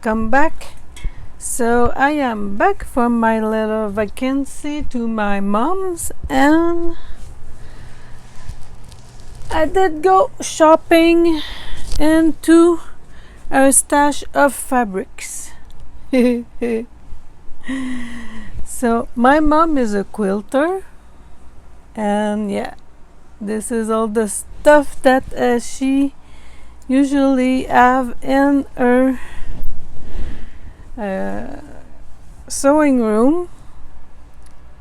welcome back. So I am back from my little vacancy to my mom's, and I did go shopping into a stash of fabrics. So my mom is a quilter, and yeah, this is all the stuff that she usually have in her sewing room,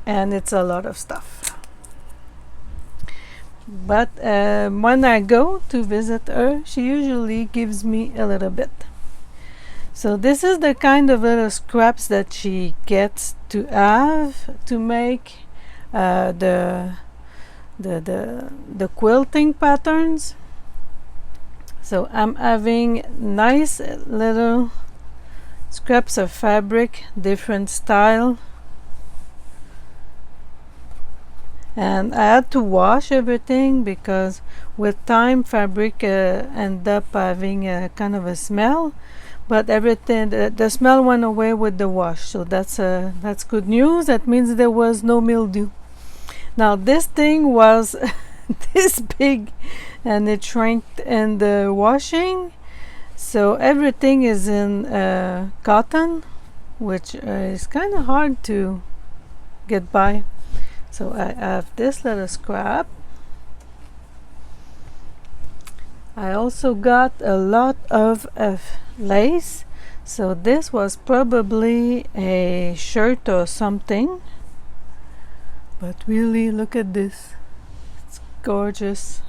and it's a lot of stuff. But when I go to visit her, she usually gives me a little bit. So this is the kind of little scraps that she gets to have to make the quilting patterns. So I'm having nice little scraps of fabric, different style, and I had to wash everything because with time fabric end up having a kind of a smell, but everything the smell went away with the wash, so that's good news. That means there was no mildew. Now this thing was this big, and it shrank in the washing, so everything is in cotton, which is kind of hard to get by. So I have this little scrap. I also got a lot of lace, so this was probably a shirt or something, but really look at this, it's gorgeous.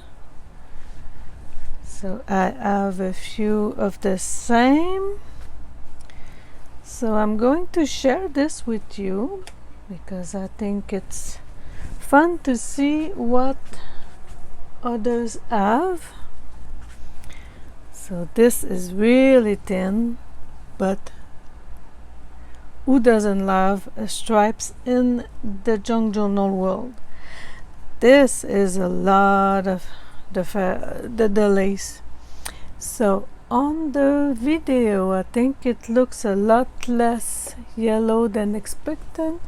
So I have a few of the same, so I'm going to share this with you because I think it's fun to see what others have. So this is really thin, but who doesn't love stripes in the junk journal world? This is a lot of the lace. So on the video I think it looks a lot less yellow than expected,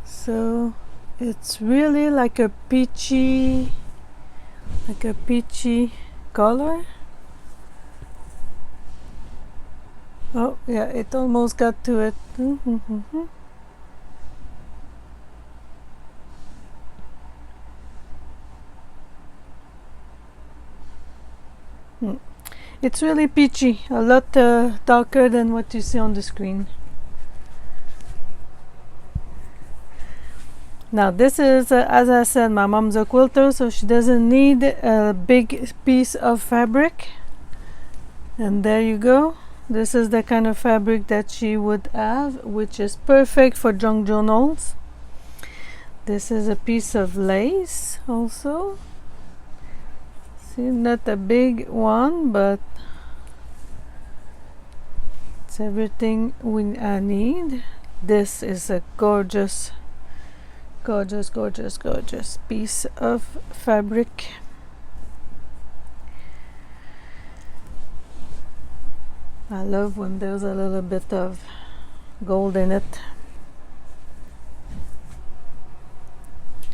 so it's really like a peachy color. Oh yeah, it almost got to it. It's really peachy, a lot darker than what you see on the screen. Now this is, as I said, my mom's a quilter, so she doesn't need a big piece of fabric. And there you go. This is the kind of fabric that she would have, which is perfect for junk journals. This is a piece of lace also. See, not a big one, but it's everything I need. This is a gorgeous piece of fabric. I love when there's a little bit of gold in it.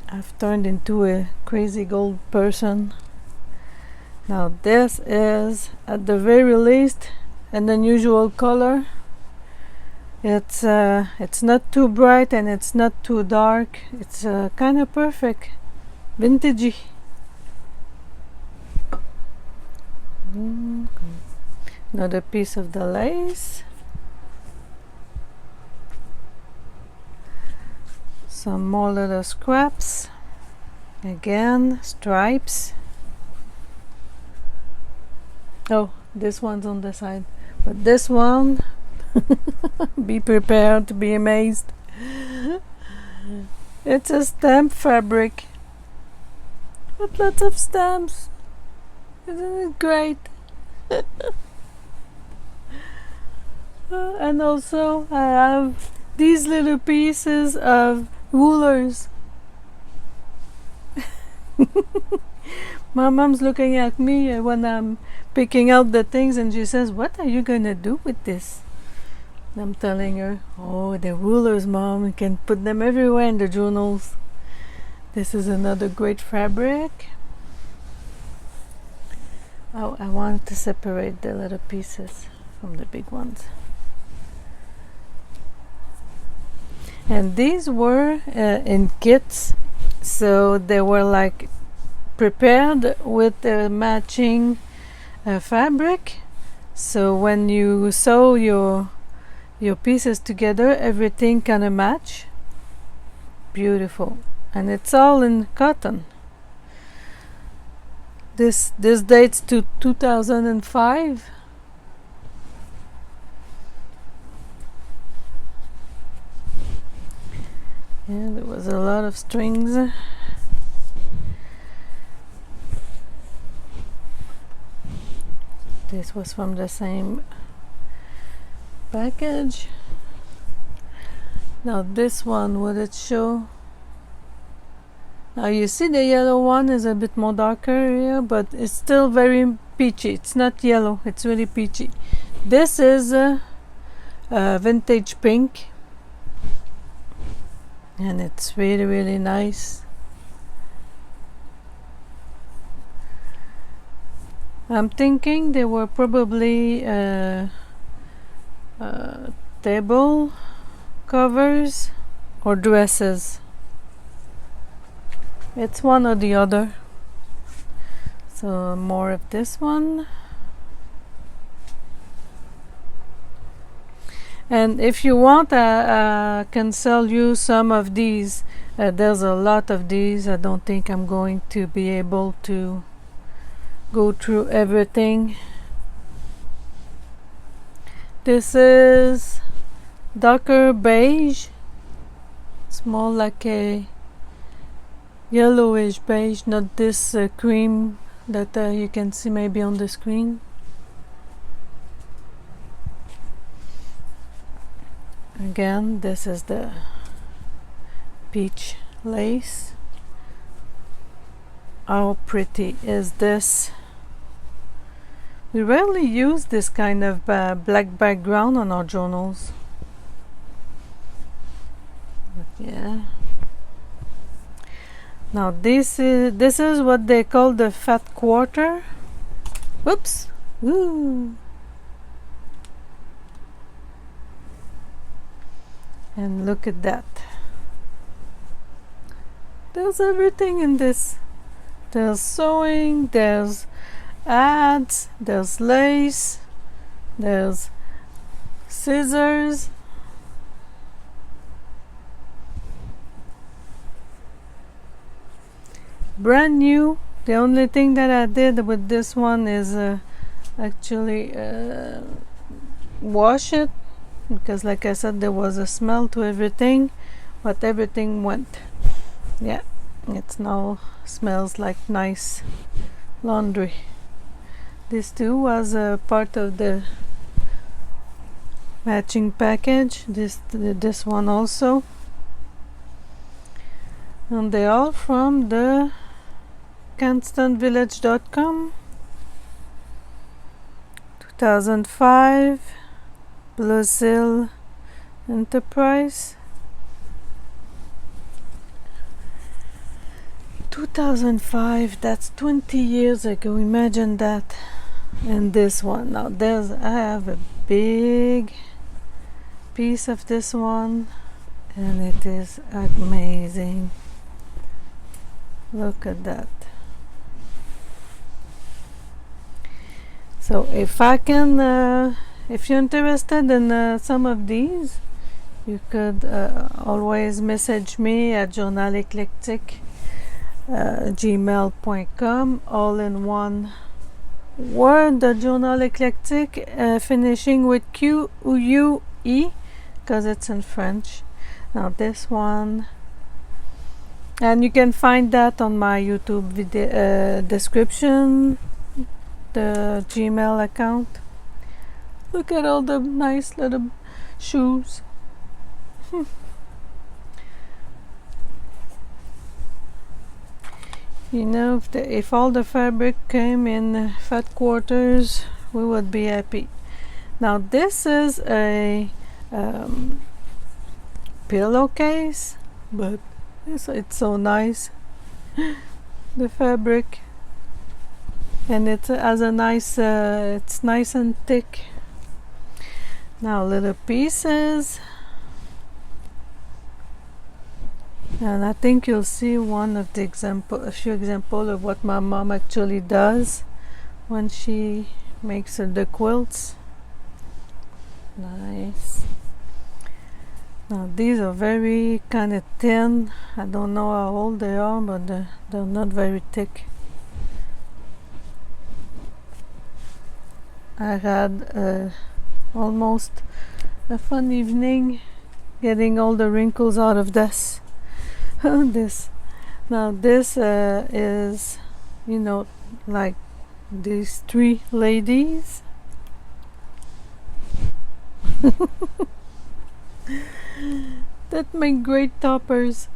I've turned into a crazy gold person. Now this is, at the very least, an unusual color. It's not too bright and it's not too dark. It's kind of perfect, vintagey. Another piece of the lace. Some more little scraps. Again, stripes. Oh, this one's on the side, but this one, be prepared to be amazed. It's a stamp fabric with lots of stamps. Isn't it great? And also I have these little pieces of rulers. My mom's looking at me when I'm picking out the things, and she says, "What are you gonna do with this?" And I'm telling her, "Oh, the rulers, Mom. You can put them everywhere in the journals." This is another great fabric. Oh, I want to separate the little pieces from the big ones. And these were in kits, so they were like prepared with the matching fabric. So when you sew your pieces together, everything kind of match. Beautiful. And it's all in cotton. This dates to 2005. Yeah, there was a lot of strings. This was from the same package. Now this one, would it show? Now you see the yellow one is a bit more darker here, but it's still very peachy. It's not yellow, it's really peachy. This is vintage pink, and it's really, really nice. I'm thinking they were probably table covers or dresses. It's one or the other. So more of this one. And if you want, I can sell you some of these. There's a lot of these. I don't think I'm going to be able to go through everything. This is darker beige. It's more like a yellowish beige, not this cream that you can see maybe on the screen. Again, this is the peach lace. How pretty is this? We rarely use this kind of black background on our journals. But yeah. Now this is what they call the fat quarter. Whoops! Woo! And look at that. There's everything in this. There's sewing, there's ads, there's lace, there's scissors. Brand new. The only thing that I did with this one is actually wash it, because like I said, there was a smell to everything, but everything went. Yeah, it now smells like nice laundry. This too was a part of the matching package. This one also, and they all from the CanstanVillage.com. 2005 Brazil Enterprise. 2005, that's 20 years ago. Imagine that. And this one, now I have a big piece of this one, and it is amazing. Look at that. So if you're interested in some of these, you could always message me at journaleclectique gmail.com, all in one word, the Journal Eclectique, finishing with Q-U-E, because it's in French. Now this one, and you can find that on my YouTube video description, the Gmail account. Look at all the nice little shoes. You know, if all the fabric came in fat quarters, we would be happy. Now this is a pillowcase, but it's so nice. The fabric, and it has a nice it's nice and thick. Now little pieces, and I think you'll see a few examples of what my mom actually does when she makes the quilts. Nice. Now these are very kind of thin. I don't know how old they are, but they're not very thick. I had almost a fun evening getting all the wrinkles out of this. Now this is, you know, like these three ladies. That make great toppers.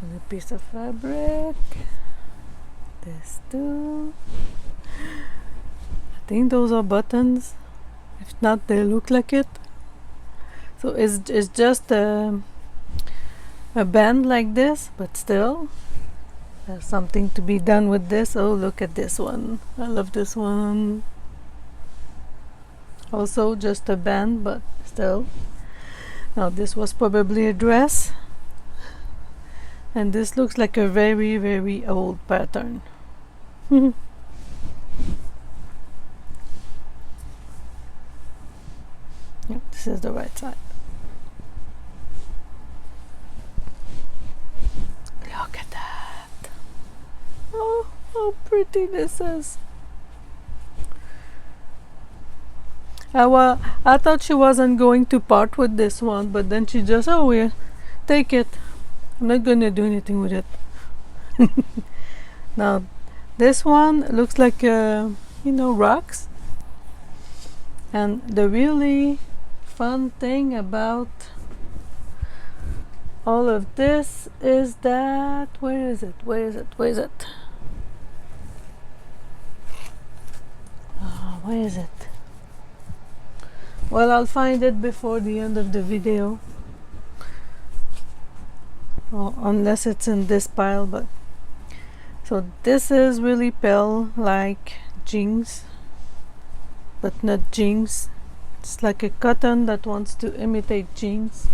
And a piece of fabric. This too. I think those are buttons. If not, they look like it. So it's just a band like this, but still there's something to be done with this. Oh, look at this one. I love this one. Also just a band, but still. Now this was probably a dress, and this looks like a very, very old pattern. Yep, this is the right side. Look at that. Oh, how pretty this is. I thought she wasn't going to part with this one, but then she just, oh yeah, take it. I'm not gonna do anything with it. Now this one looks like you know, rocks. And the really fun thing about all of this is that, where is it? Where is it? Oh, where is it? Well, I'll find it before the end of the video. Oh, unless it's in this pile, but so this is really pale like jeans, but not jeans. It's like a cotton that wants to imitate jeans.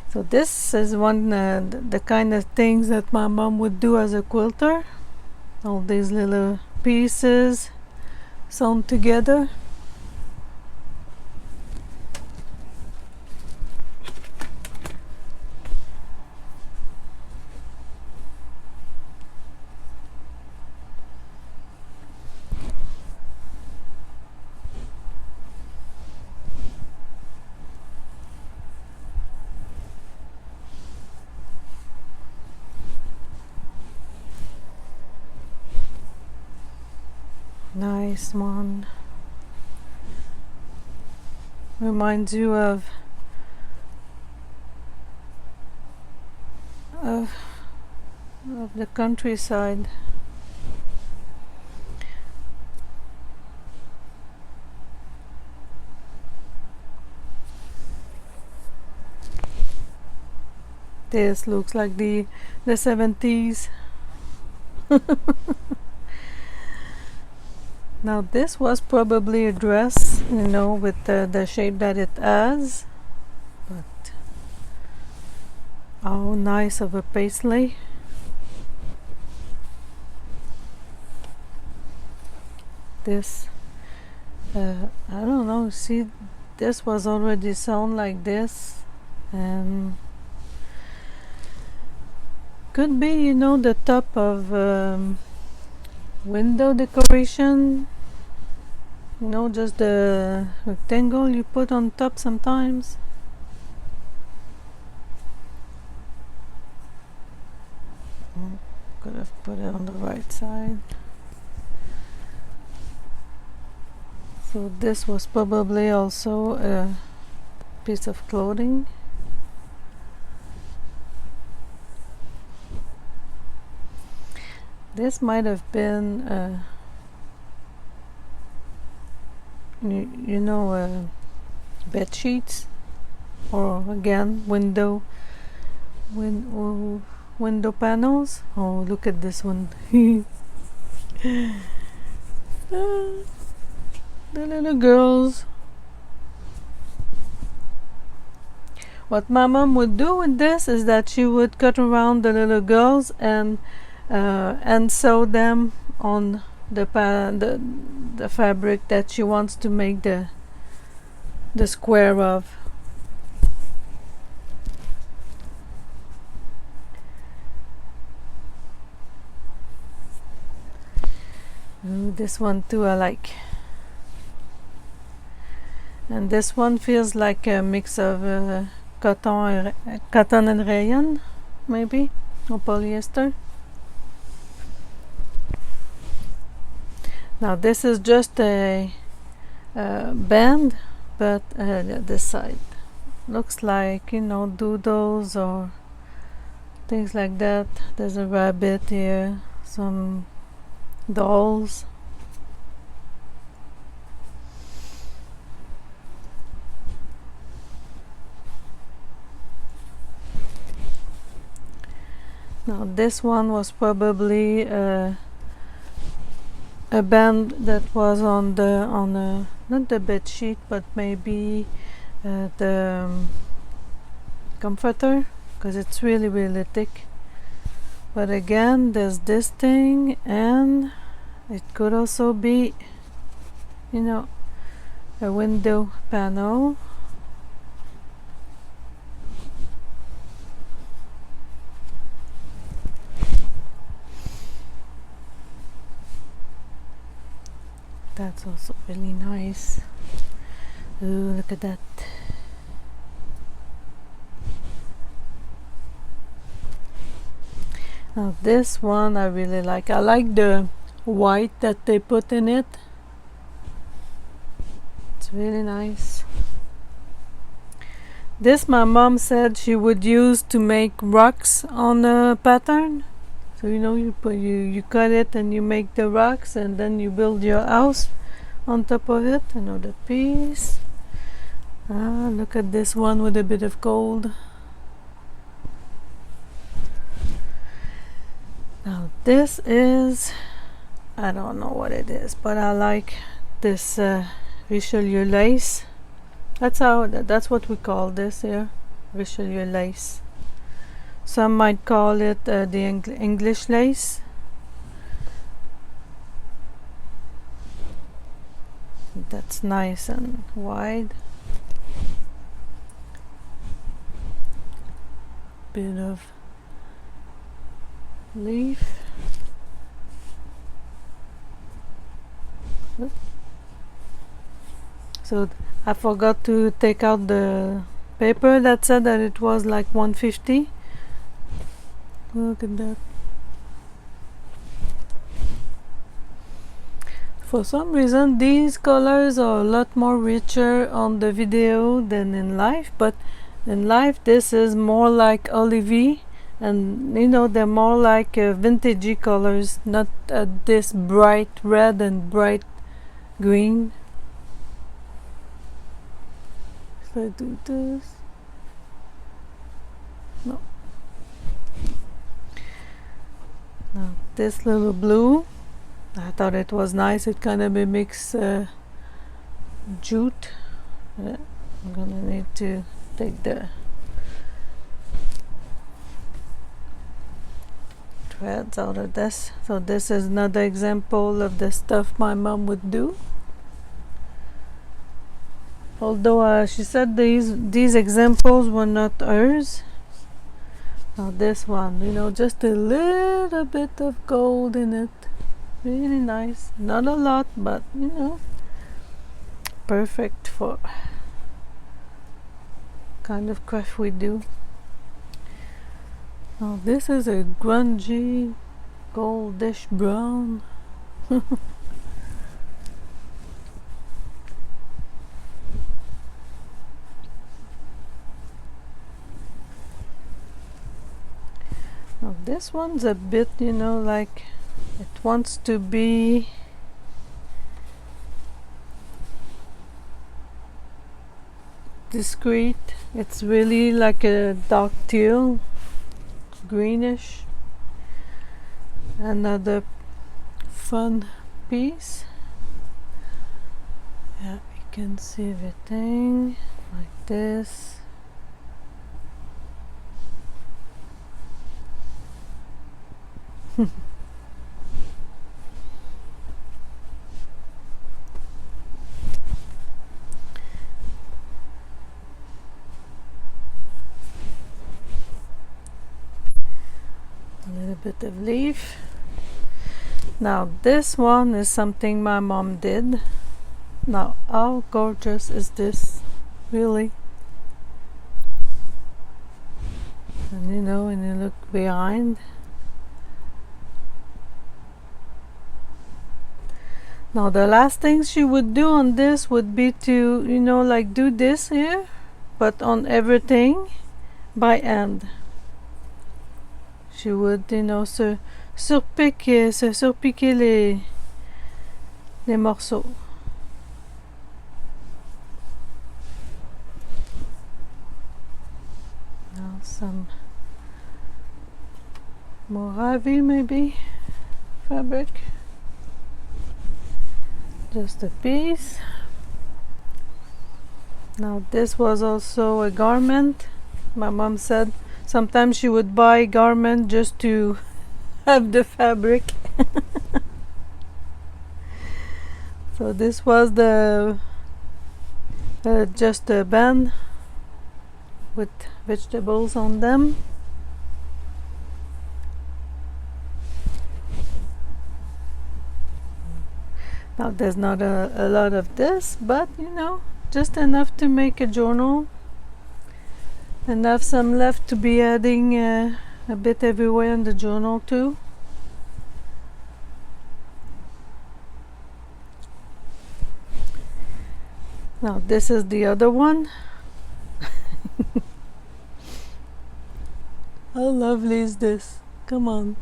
So this is one the kind of things that my mom would do as a quilter. All these little pieces sewn together. Nice one. Reminds you of the countryside. This looks like the 70s. Now this was probably a dress, you know, with the shape that it has, but oh, nice of a paisley. This I don't know, see, this was already sewn like this, and could be, you know, the top of window decoration, you know, just the rectangle you put on top sometimes. Could have put it on the right side. So this was probably also a piece of clothing. This might have been you know, bed sheets, or again window panels. Oh, look at this one. The little girls. What my mom would do with this is that she would cut around the little girls and sew them on the fabric that she wants to make the square of. Ooh, this one too I like. And this one feels like a mix of cotton and rayon, maybe, or polyester. Now this is just a band, but this side looks like, you know, doodles or things like that. There's a rabbit here, some dolls. Now this one was probably a band that was on not the bed sheet, but maybe the comforter, because it's really thick. But again, there's this thing, and it could also be, you know, a window panel. That's also really nice. Ooh, look at that. Now this one I really like. I like the white that they put in it. It's really nice. This my mom said she would use to make rocks on a pattern. So you know, you cut it and you make the rocks, and then you build your house on top of it. Another piece. Ah, look at this one with a bit of gold. Now this is, I don't know what it is, but I like this Richelieu lace. That's what we call this here, Richelieu lace. Some might call it the English lace. That's nice and wide. Bit of leaf. So I forgot to take out the paper that said that it was like 150. Look at that. For some reason these colors are a lot more richer on the video than in live, but in live this is more like olivey, and you know, they're more like vintagey colors, not this bright red and bright green. Should I do this? No. Now this little blue, I thought it was nice. It kind of mimics jute. I'm gonna need to take the threads out of this. So this is another example of the stuff my mom would do. Although she said these examples were not hers. Now this one, you know, just a little bit of gold in it. Really nice. Not a lot, but you know, perfect for kind of craft we do. Now this is a grungy goldish brown. Now this one's a bit, you know, like it wants to be discreet. It's really like a dark teal, greenish. Another fun piece. Yeah, you can see everything like this. A little bit of leaf. Now this one is something my mom did. Now how gorgeous is this, really? And you know, when you look behind, now the last thing she would do on this would be to, you know, like do this here, but on everything by hand. She would, you know, surpiquer les morceaux. Now some Mojave maybe fabric. Just a piece. Now this was also a garment. My mom said sometimes she would buy garment just to have the fabric. So this was the just a band with vegetables on them. Now there's not a lot of this, but you know, just enough to make a journal. Enough some left to be adding a bit everywhere in the journal too. Now this is the other one. How lovely is this? Come on.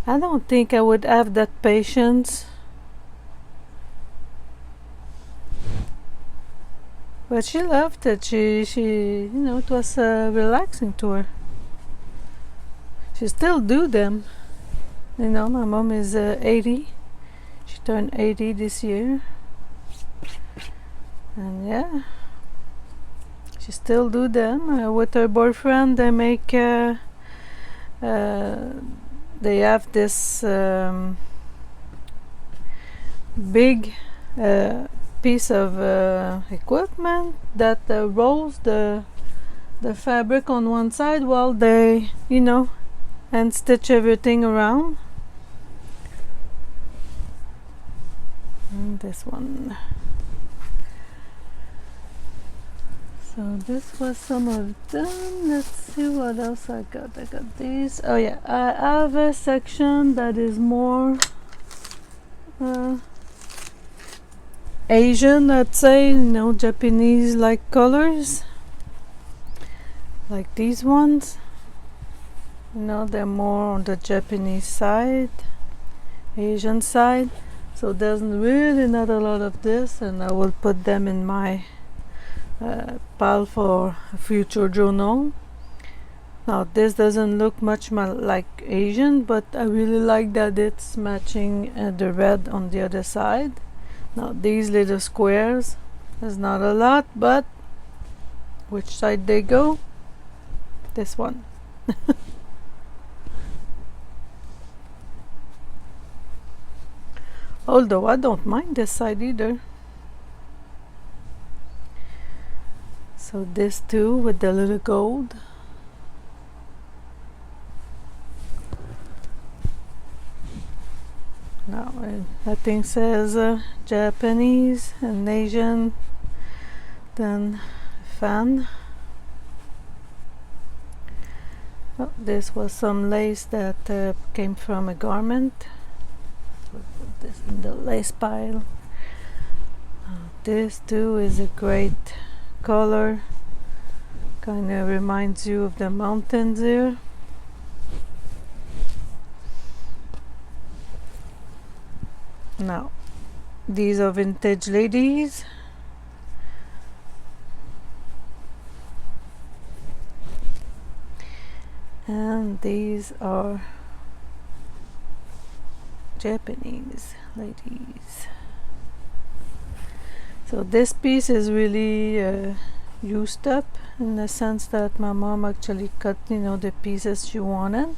I don't think I would have that patience. But she loved it. She you know, it was relaxing to her. She still do them. You know, my mom is 80. She turned 80 this year. And yeah, she still do them. With her boyfriend, they make they have this big piece of equipment that rolls the fabric on one side while they, you know, and stitch everything around. And this one. So this was some of them. Let's see what else I got. I got these. Oh yeah, I have a section that is more Asian, I'd say, you know, Japanese like colors, like these ones. You know, they're more on the Japanese side, Asian side. So there's really not a lot of this, and I will put them in my pile for a future journal. Now this doesn't look much like Asian, but I really like that it's matching the red on the other side. Now these little squares, there's not a lot, but which side they go? This one. Although I don't mind this side either. So this too with the little gold. Now nothing says Japanese and Asian than fan. Oh, this was some lace that came from a garment. We'll put this in the lace pile. This too is a great color. Kind of reminds you of the mountains here. Now, these are vintage ladies. And these are Japanese ladies. So this piece is really used up, in the sense that my mom actually cut, you know, the pieces she wanted.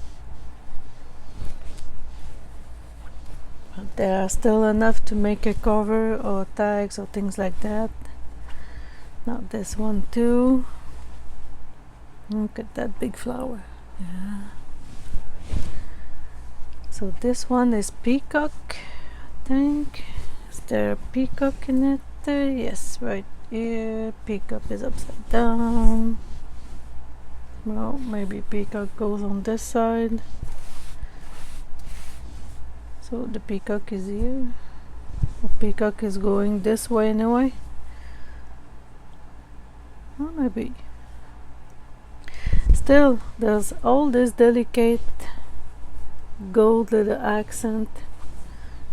But there are still enough to make a cover or tags or things like that. Now this one too. Look at that big flower. Yeah. So this one is peacock, I think. Is there a peacock in it? Yes, right here. Peacock is upside down. Well, maybe peacock goes on this side. So the peacock is here. The peacock is going this way anyway. Oh, maybe. Still, there's all this delicate gold little accent.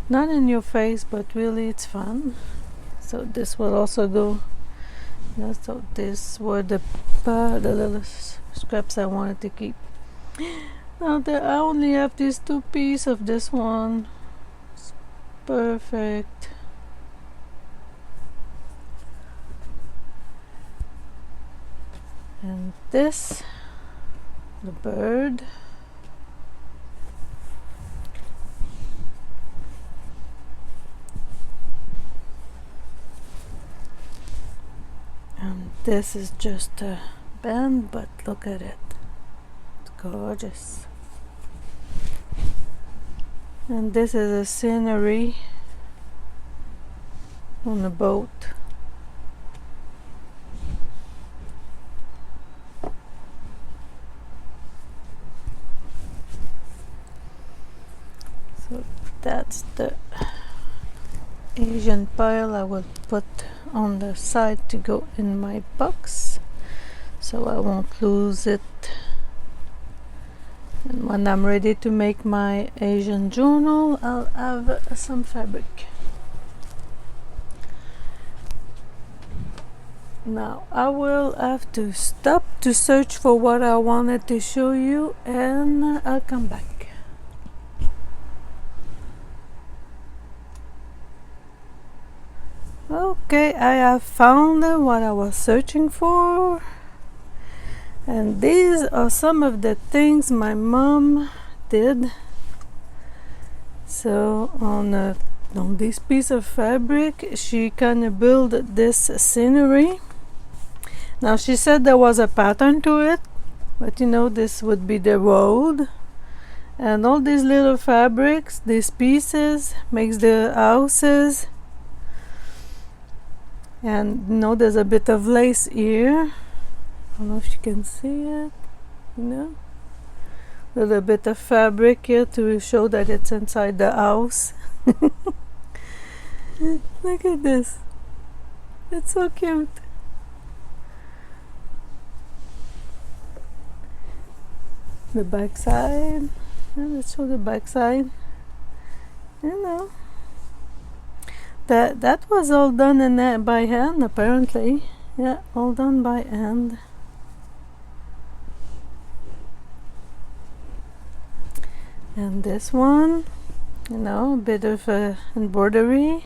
Not in your face, but really it's fun. So this will also go. Yeah, so this were the little scraps I wanted to keep. Now that I only have these two pieces of this one. It's perfect. And this, the bird. And this is just a band, but look at it. It's gorgeous. And this is a scenery on a boat. So that's the Asian pile I will put on the side to go in my box, so I won't lose it. And when I'm ready to make my Asian journal, I'll have some fabric. Now I will have to stop to search for what I wanted to show you, and I'll come back. Okay, I have found what I was searching for, and these are some of the things my mom did. So on this piece of fabric, she kind of built this scenery. Now she said there was a pattern to it, but you know, this would be the road, and all these little fabrics, these pieces makes the houses. And you know, there's a bit of lace here. I don't know if you can see it. You know, a little bit of fabric here to show that it's inside the house. Look at this. It's so cute. The back side. Let's show the back side. You know, that was all done by hand, apparently. Yeah, all done by hand. And this one, you know, a bit of embroidery.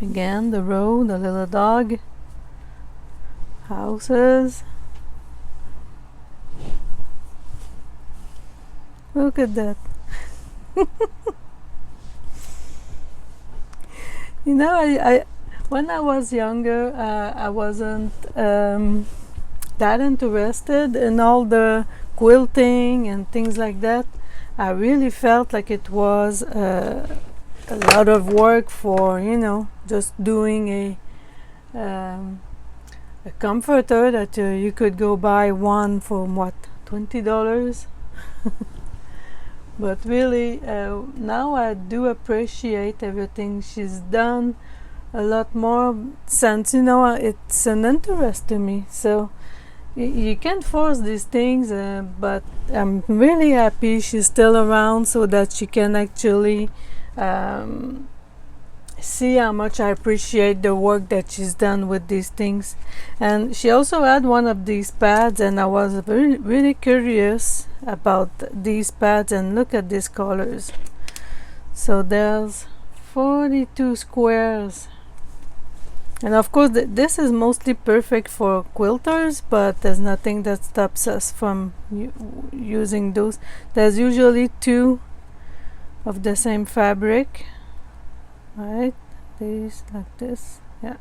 Again, the road, the little dog, houses. Look at that. You know, I when I was younger, I wasn't that interested in all the quilting and things like that. I really felt like it was a lot of work for, you know, just doing a comforter that you could go buy one for what, $20. But really, now I do appreciate everything she's done a lot more since, you know, it's an interest to me. So you can't force these things, but I'm really happy she's still around so that she can actually see how much I appreciate the work that she's done with these things. And she also had one of these pads, and I was really curious about these pads, and look at these colors. So there's 42 squares, and of course this is mostly perfect for quilters, but there's nothing that stops us from using those. There's usually 2 of the same fabric, right? These like this, yeah.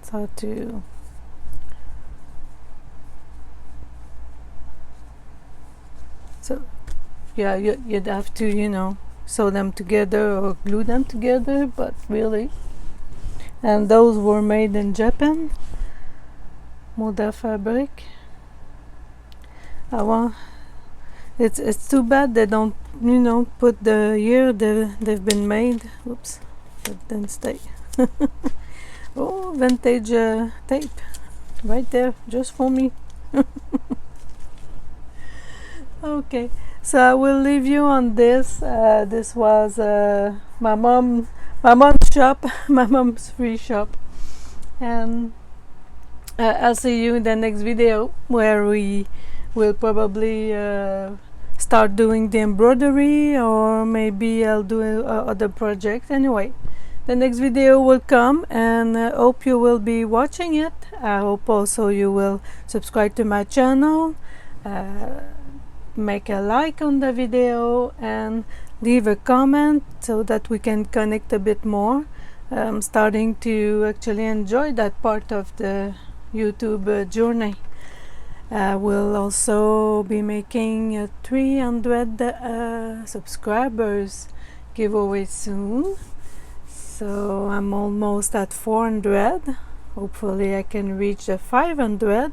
So to yeah, you'd have to, you know, sew them together or glue them together, but really. And those were made in Japan, Moda fabric. It's too bad they don't, you know, put the year they've been made. Oops, that didn't stay. Oh, vintage tape right there just for me. Okay, so I will leave you on this. This was my mom's shop, my mom's free shop, and I'll see you in the next video where we will probably start doing the embroidery, or maybe I'll do other projects. Anyway, the next video will come, and I hope you will be watching it. I hope also you will subscribe to my channel, make a like on the video, and leave a comment so that we can connect a bit more. I'm starting to actually enjoy that part of the YouTube journey. I will also be making a 300 subscribers giveaway soon. So I'm almost at 400. Hopefully I can reach the 500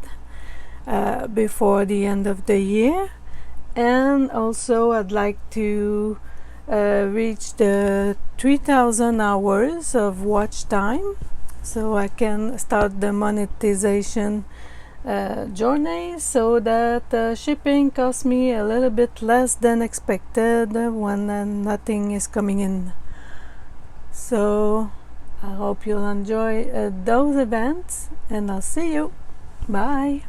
before the end of the year. And also I'd like to reach the 3,000 hours of watch time, so I can start the monetization journey, so that shipping costs me a little bit less than expected when nothing is coming in. So I hope you'll enjoy those events, and I'll see you. Bye.